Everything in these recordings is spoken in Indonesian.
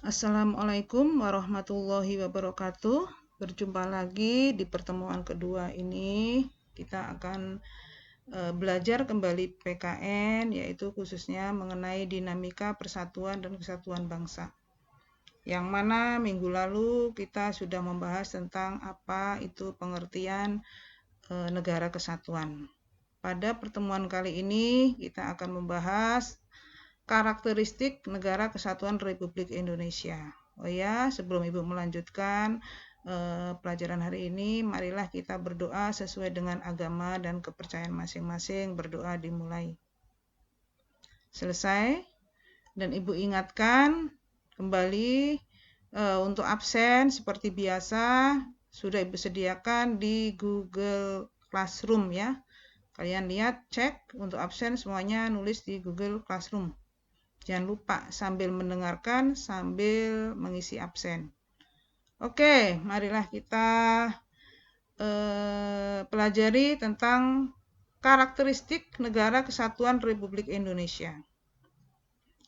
Assalamualaikum warahmatullahi wabarakatuh. Berjumpa lagi di pertemuan kedua ini. Kita akan belajar kembali PKN, yaitu khususnya mengenai dinamika persatuan dan kesatuan bangsa. Yang mana minggu lalu kita sudah membahas tentang apa itu pengertian negara kesatuan. Pada pertemuan kali ini kita akan membahas karakteristik Negara Kesatuan Republik Indonesia. Oh ya, sebelum Ibu melanjutkan pelajaran hari ini, marilah kita berdoa sesuai dengan agama dan kepercayaan masing-masing. Berdoa dimulai. Selesai. Dan Ibu ingatkan kembali untuk absen seperti biasa sudah Ibu sediakan di Google Classroom ya. Kalian lihat, cek untuk absen semuanya nulis di Google Classroom. Jangan lupa sambil mendengarkan, sambil mengisi absen. Oke, marilah kita pelajari tentang karakteristik Negara Kesatuan Republik Indonesia.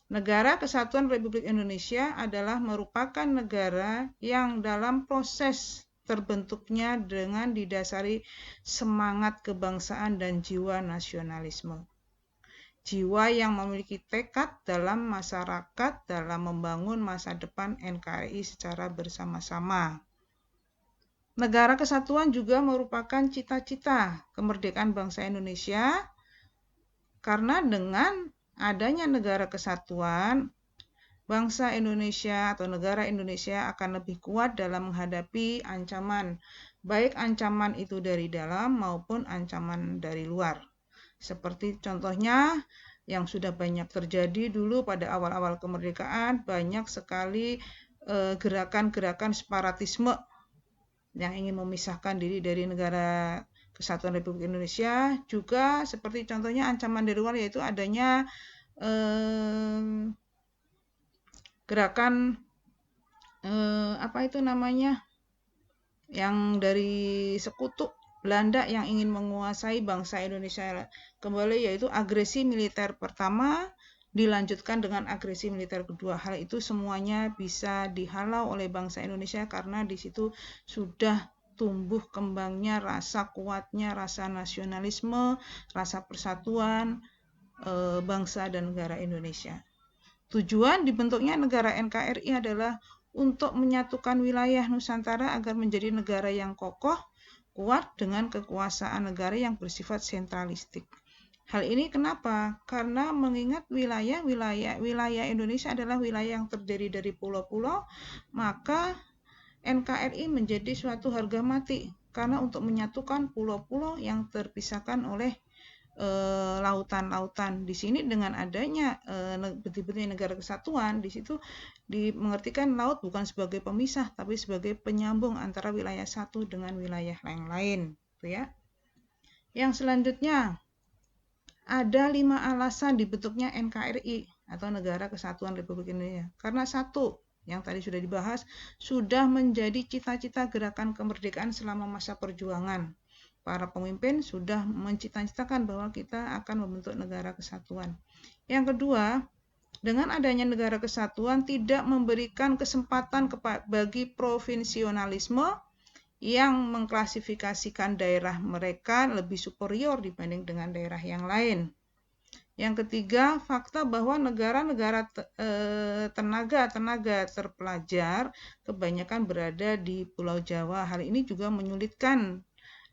Negara Kesatuan Republik Indonesia adalah merupakan negara yang dalam proses terbentuknya dengan didasari semangat kebangsaan dan jiwa nasionalisme. Jiwa yang memiliki tekad dalam masyarakat dalam membangun masa depan NKRI secara bersama-sama. Negara Kesatuan juga merupakan cita-cita kemerdekaan bangsa Indonesia, karena dengan adanya Negara Kesatuan, bangsa Indonesia atau negara Indonesia akan lebih kuat dalam menghadapi ancaman, baik ancaman itu dari dalam maupun ancaman dari luar. Seperti contohnya yang sudah banyak terjadi dulu pada awal-awal kemerdekaan, banyak sekali gerakan-gerakan separatisme yang ingin memisahkan diri dari Negara Kesatuan Republik Indonesia. Juga seperti contohnya ancaman dari luar, yaitu adanya gerakan apa itu namanya, yang dari sekutu Belanda yang ingin menguasai bangsa Indonesia kembali, yaitu agresi militer pertama dilanjutkan dengan agresi militer kedua. Hal itu semuanya bisa dihalau oleh bangsa Indonesia karena di situ sudah tumbuh kembangnya rasa kuatnya rasa nasionalisme, rasa persatuan bangsa dan negara Indonesia. Tujuan dibentuknya negara NKRI adalah untuk menyatukan wilayah Nusantara agar menjadi negara yang kokoh, kuat dengan kekuasaan negara yang bersifat sentralistik. Hal ini kenapa? Karena mengingat wilayah Indonesia adalah wilayah yang terdiri dari pulau-pulau, maka NKRI menjadi suatu harga mati karena untuk menyatukan pulau-pulau yang terpisahkan oleh lautan-lautan. Di sini dengan adanya betul-betul negara kesatuan, di situ mengertikan laut bukan sebagai pemisah tapi sebagai penyambung antara wilayah satu dengan wilayah yang lain, gitu ya. Yang selanjutnya ada 5 alasan dibentuknya NKRI atau Negara Kesatuan Republik Indonesia. Karena satu, yang tadi sudah dibahas, sudah menjadi cita-cita gerakan kemerdekaan selama masa perjuangan. Para pemimpin sudah mencita-citakan bahwa kita akan membentuk negara kesatuan. Yang kedua, dengan adanya negara kesatuan tidak memberikan kesempatan bagi provinsionalisme yang mengklasifikasikan daerah mereka lebih superior dibanding dengan daerah yang lain. Yang ketiga, fakta bahwa negara-negara tenaga terpelajar kebanyakan berada di Pulau Jawa. Hal ini juga menyulitkan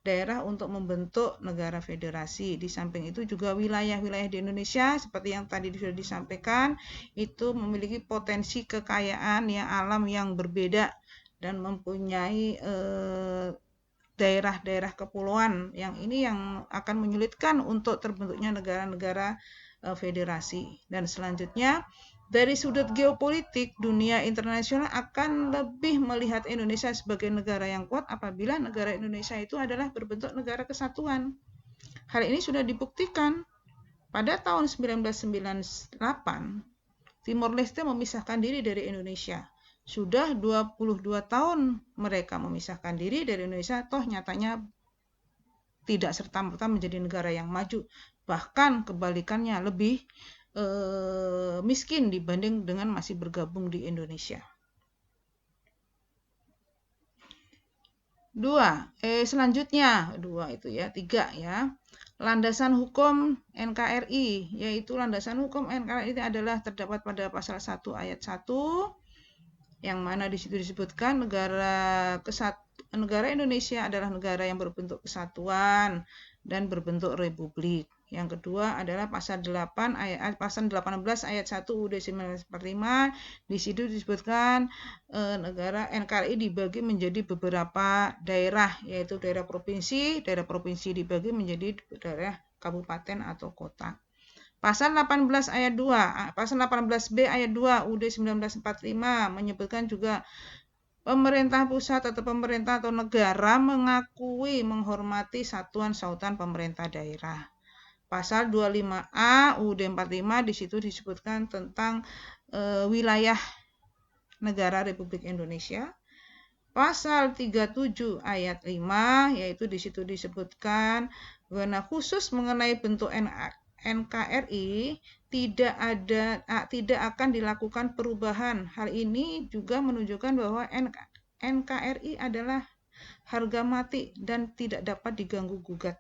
daerah untuk membentuk negara federasi. Di samping itu juga wilayah-wilayah di Indonesia seperti yang tadi sudah disampaikan itu memiliki potensi kekayaan alam yang berbeda dan mempunyai daerah-daerah kepulauan yang ini yang akan menyulitkan untuk terbentuknya negara-negara federasi. Dan selanjutnya dari sudut geopolitik, dunia internasional akan lebih melihat Indonesia sebagai negara yang kuat apabila negara Indonesia itu adalah berbentuk negara kesatuan. Hal ini sudah dibuktikan pada tahun 1998, Timor Leste memisahkan diri dari Indonesia. Sudah 22 tahun mereka memisahkan diri dari Indonesia, toh nyatanya tidak serta-merta menjadi negara yang maju. Bahkan kebalikannya lebih miskin dibanding dengan masih bergabung di Indonesia. Selanjutnya, 2 itu ya, 3 ya. Landasan hukum NKRI, yaitu landasan hukum NKRI adalah terdapat pada pasal 1 ayat 1, yang mana di situ disebutkan negara Indonesia adalah negara yang berbentuk kesatuan dan berbentuk republik. Yang kedua adalah pasal 18 ayat 1 UUD 1945. Di situ disebutkan negara NKRI dibagi menjadi beberapa daerah, yaitu daerah provinsi dibagi menjadi daerah kabupaten atau kota. Pasal 18 ayat 2, pasal 18B ayat 2 UUD 1945 menyebutkan juga pemerintah pusat atau pemerintah atau negara mengakui, menghormati satuan-satuan pemerintah daerah. Pasal 25A UUD 45 di situ disebutkan tentang wilayah negara Republik Indonesia. Pasal 37 ayat 5 yaitu di situ disebutkan bahwa khusus mengenai bentuk NKRI tidak akan dilakukan perubahan. Hal ini juga menunjukkan bahwa NKRI adalah harga mati dan tidak dapat diganggu gugat.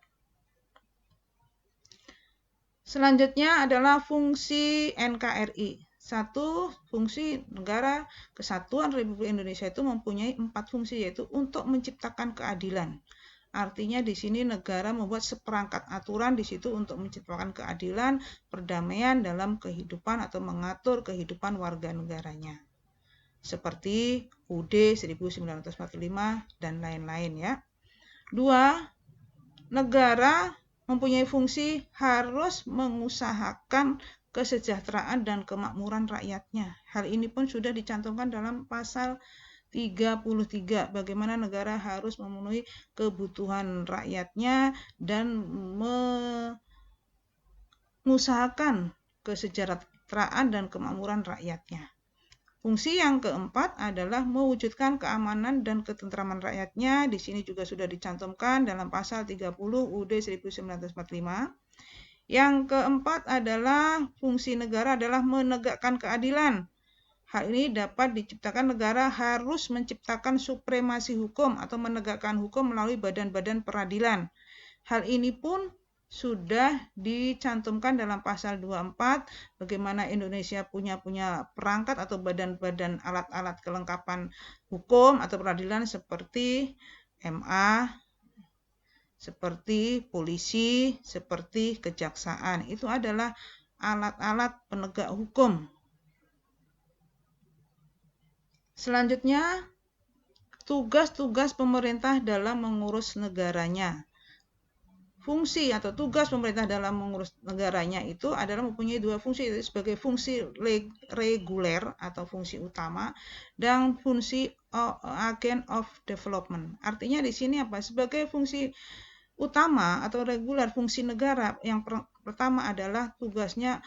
Selanjutnya adalah fungsi NKRI. 1. Fungsi negara kesatuan Republik Indonesia itu mempunyai 4 fungsi, yaitu untuk menciptakan keadilan. Artinya di sini negara membuat seperangkat aturan di situ untuk menciptakan keadilan, perdamaian dalam kehidupan atau mengatur kehidupan warga negaranya. Seperti UUD 1945 dan lain-lain ya. 2. Negara mempunyai fungsi harus mengusahakan kesejahteraan dan kemakmuran rakyatnya. Hal ini pun sudah dicantumkan dalam pasal 33, bagaimana negara harus memenuhi kebutuhan rakyatnya dan mengusahakan kesejahteraan dan kemakmuran rakyatnya. Fungsi yang keempat adalah mewujudkan keamanan dan ketentraman rakyatnya. Di sini juga sudah dicantumkan dalam pasal 30 UUD 1945. Yang keempat adalah fungsi negara adalah menegakkan keadilan. Hal ini dapat diciptakan negara harus menciptakan supremasi hukum atau menegakkan hukum melalui badan-badan peradilan. Hal ini pun sudah dicantumkan dalam pasal 24, bagaimana Indonesia punya perangkat atau badan-badan alat-alat kelengkapan hukum atau peradilan seperti MA, seperti polisi, seperti kejaksaan. Itu adalah alat-alat penegak hukum. Selanjutnya, tugas-tugas pemerintah dalam mengurus negaranya. Fungsi atau tugas pemerintah dalam mengurus negaranya itu adalah mempunyai 2 fungsi, yaitu sebagai fungsi reguler atau fungsi utama dan fungsi agent of development. Artinya di sini apa? Sebagai fungsi utama atau reguler, fungsi negara yang pertama adalah tugasnya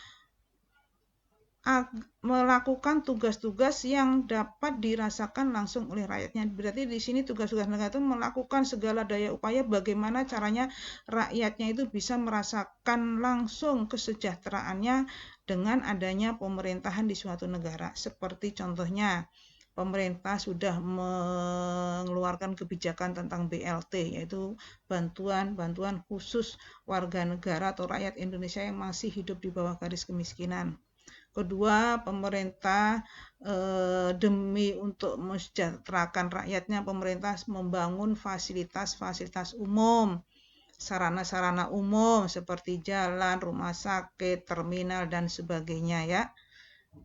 melakukan tugas-tugas yang dapat dirasakan langsung oleh rakyatnya. Berarti di sini tugas-tugas negara itu melakukan segala daya upaya bagaimana caranya rakyatnya itu bisa merasakan langsung kesejahteraannya dengan adanya pemerintahan di suatu negara. Seperti contohnya, pemerintah sudah mengeluarkan kebijakan tentang BLT, yaitu bantuan khusus warga negara atau rakyat Indonesia yang masih hidup di bawah garis kemiskinan. Kedua, pemerintah demi untuk mensejahterakan rakyatnya, pemerintah membangun fasilitas-fasilitas umum, sarana-sarana umum seperti jalan, rumah sakit, terminal, dan sebagainya ya.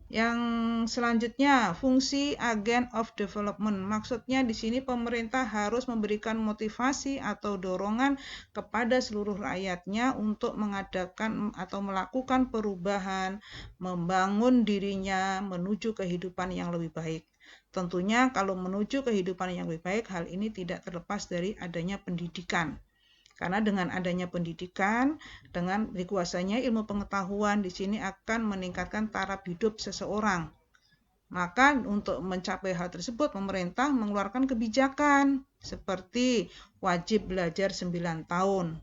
Yang selanjutnya, fungsi agent of development. Maksudnya di sini pemerintah harus memberikan motivasi atau dorongan kepada seluruh rakyatnya untuk mengadakan atau melakukan perubahan, membangun dirinya menuju kehidupan yang lebih baik. Tentunya kalau menuju kehidupan yang lebih baik, hal ini tidak terlepas dari adanya pendidikan. Karena dengan adanya pendidikan, dengan dikuasainya ilmu pengetahuan di sini akan meningkatkan taraf hidup seseorang. Maka untuk mencapai hal tersebut, pemerintah mengeluarkan kebijakan seperti wajib belajar 9 tahun.